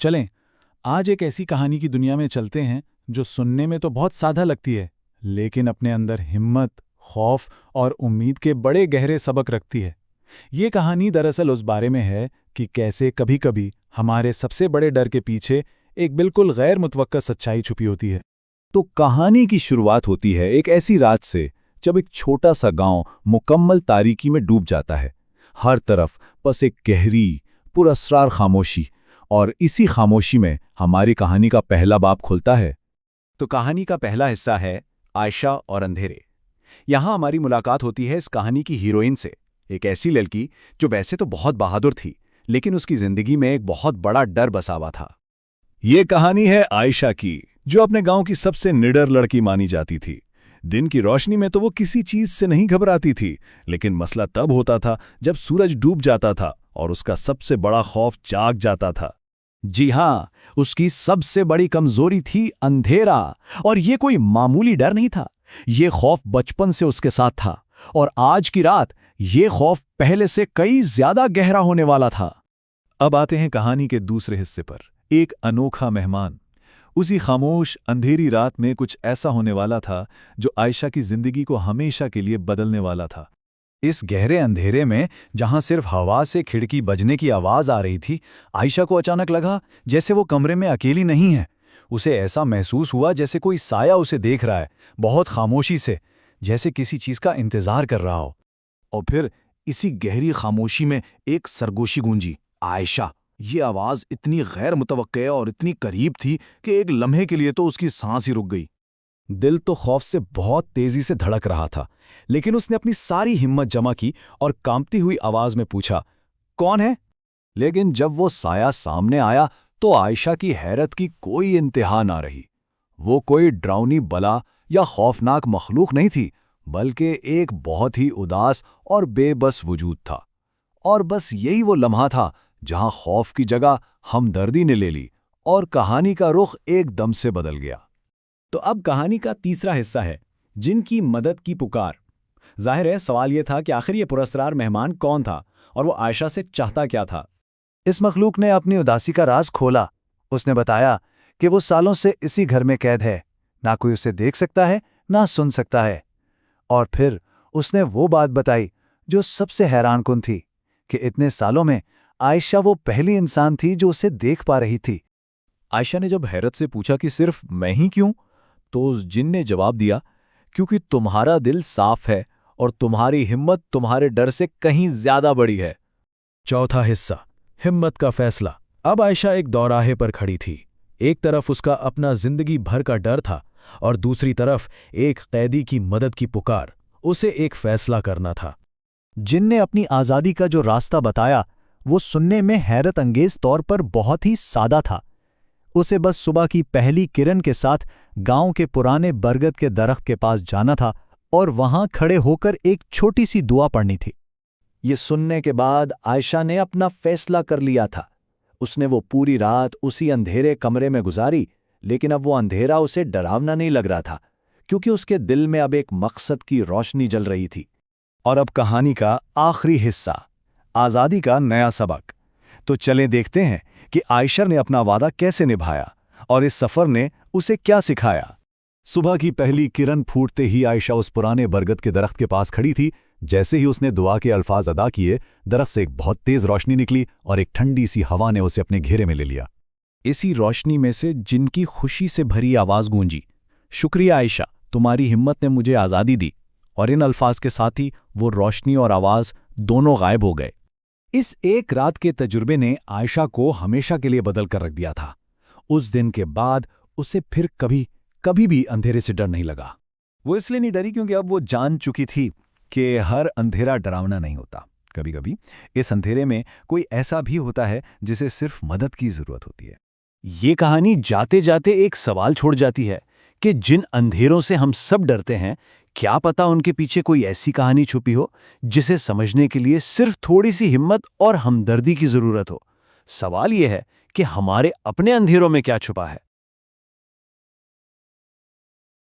चलें, आज एक ऐसी कहानी की दुनिया में चलते हैं जो सुनने में तो बहुत सादा लगती है, लेकिन अपने अंदर हिम्मत, खौफ और उम्मीद के बड़े गहरे सबक रखती है। ये कहानी दरअसल उस बारे में है कि कैसे कभी-कभी हमारे सबसे बड़े डर के पीछे एक बिल्कुल गैर मुतवक्का सच्चाई छुपी होती है। तो कहानी की शुरुआत होती है एक ऐसी रात से जब एक छोटा सा गांव मुकम्मल तारीकी में डूब जाता है। हर तरफ बस एक गहरी, पुरअसरार खामोशी, और इसी खामोशी में हमारी कहानी का पहला बाब खुलता है। तो कहानी का पहला हिस्सा है आयशा और अंधेरे। यहाँ हमारी मुलाकात होती है इस कहानी की हीरोइन से, एक ऐसी लड़की जो वैसे तो बहुत बहादुर थी, लेकिन उसकी जिंदगी में एक बहुत बड़ा डर बसा हुआ था। ये कहानी है आयशा की, जो अपने गांव की सबसे निडर लड़की मानी जाती थी। दिन की रोशनी में तो वो किसी चीज से नहीं घबराती थी, लेकिन मसला तब होता था जब सूरज डूब जाता था और उसका सबसे बड़ा खौफ जाग जाता था। जी हाँ, उसकी सबसे बड़ी कमजोरी थी अंधेरा। और ये कोई मामूली डर नहीं था, ये खौफ बचपन से उसके साथ था, और आज की रात ये खौफ पहले से कई ज्यादा गहरा होने वाला था। अब आते हैं कहानी के दूसरे हिस्से पर, एक अनोखा मेहमान। उसी खामोश अंधेरी रात में कुछ ऐसा होने वाला था जो आयशा की जिंदगी को हमेशा के लिए बदलने वाला था। इस गहरे अंधेरे में, जहां सिर्फ हवा से खिड़की बजने की आवाज आ रही थी, आयशा को अचानक लगा जैसे वो कमरे में अकेली नहीं है। उसे ऐसा महसूस हुआ जैसे कोई साया उसे देख रहा है, बहुत खामोशी से, जैसे किसी चीज का इंतजार कर रहा हो। और फिर इसी गहरी खामोशी में एक सरगोशी गूंजी, आयशा। ये आवाज इतनी गैर मुतवक्के और इतनी करीब थी कि एक लम्हे के लिए तो उसकी सांस ही रुक गई। दिल तो खौफ से बहुत तेजी से धड़क रहा था, लेकिन उसने अपनी सारी हिम्मत जमा की और कांपती हुई आवाज में पूछा, कौन है? लेकिन जब वो साया सामने आया तो आयशा की हैरत की कोई इंतहा ना रही। वो कोई डरावनी बला या खौफनाक मखलूक नहीं थी, बल्कि एक बहुत ही उदास और बेबस वजूद था। और बस यही वो लम्हा था जहां खौफ की जगह हमदर्दी ने ले ली और कहानी का रुख एकदम से बदल गया। तो अब कहानी का तीसरा हिस्सा है, जिनकी मदद की पुकार। जाहिर है, सवाल यह था कि आखिर ये पुरस्कार मेहमान कौन था और वो आयशा से चाहता क्या था। इस मखलूक ने अपनी उदासी का राज खोला। उसने बताया कि वो सालों से इसी घर में कैद है, ना कोई उसे देख सकता है, ना सुन सकता है। और फिर उसने वो बात बताई जो सबसे हैरानकुन थी, कि इतने सालों में आयशा वो पहली इंसान थी जो उसे देख पा रही थी। आयशा ने जब हैरत से पूछा कि सिर्फ मैं ही क्यों, तो उस जिन ने जवाब दिया, क्योंकि तुम्हारा दिल साफ है और तुम्हारी हिम्मत तुम्हारे डर से कहीं ज्यादा बड़ी है। चौथा हिस्सा, हिम्मत का फैसला। अब आयशा एक दौराहे पर खड़ी थी। एक तरफ उसका अपना जिंदगी भर का डर था और दूसरी तरफ एक कैदी की मदद की पुकार। उसे एक फैसला करना था। जिन ने अपनी आज़ादी का जो रास्ता बताया, वो सुनने में हैरत अंगेज तौर पर बहुत ही सादा था। उसे बस सुबह की पहली किरण के साथ गांव के पुराने बरगद के दरख्त के पास जाना था और वहां खड़े होकर एक छोटी सी दुआ पढ़नी थी। ये सुनने के बाद आयशा ने अपना फैसला कर लिया था। उसने वो पूरी रात उसी अंधेरे कमरे में गुजारी, लेकिन अब वो अंधेरा उसे डरावना नहीं लग रहा था, क्योंकि उसके दिल में अब एक मकसद की रोशनी जल रही थी। और अब कहानी का आखिरी हिस्सा, आज़ादी का नया सबक। तो चलें देखते हैं कि आयशा ने अपना वादा कैसे निभाया और इस सफर ने उसे क्या सिखाया। सुबह की पहली किरण फूटते ही आयशा उस पुराने बरगद के दरख्त के पास खड़ी थी। जैसे ही उसने दुआ के अल्फाज अदा किए, दरख्त से एक बहुत तेज रोशनी निकली और एक ठंडी सी हवा ने उसे अपने घेरे में ले लिया। इसी रोशनी में से जिनकी खुशी से भरी आवाज गूंजी, शुक्रिया आयशा, तुम्हारी हिम्मत ने मुझे आज़ादी दी। और इन अल्फाज के साथ ही वो रोशनी और आवाज दोनों गायब हो गए। इस एक रात के तजुर्बे ने आयशा को हमेशा के लिए बदल कर रख दिया था। उस दिन के बाद उसे फिर कभी भी अंधेरे से डर नहीं लगा। वो इसलिए नहीं डरी क्योंकि अब वो जान चुकी थी कि हर अंधेरा डरावना नहीं होता। कभी कभी इस अंधेरे में कोई ऐसा भी होता है जिसे सिर्फ मदद की जरूरत होती है। ये कहानी जाते जाते एक सवाल छोड़ जाती है कि जिन अंधेरों से हम सब डरते हैं, क्या पता उनके पीछे कोई ऐसी कहानी छुपी हो जिसे समझने के लिए सिर्फ थोड़ी सी हिम्मत और हमदर्दी की जरूरत हो। सवाल यह है कि हमारे अपने अंधेरों में क्या छुपा है।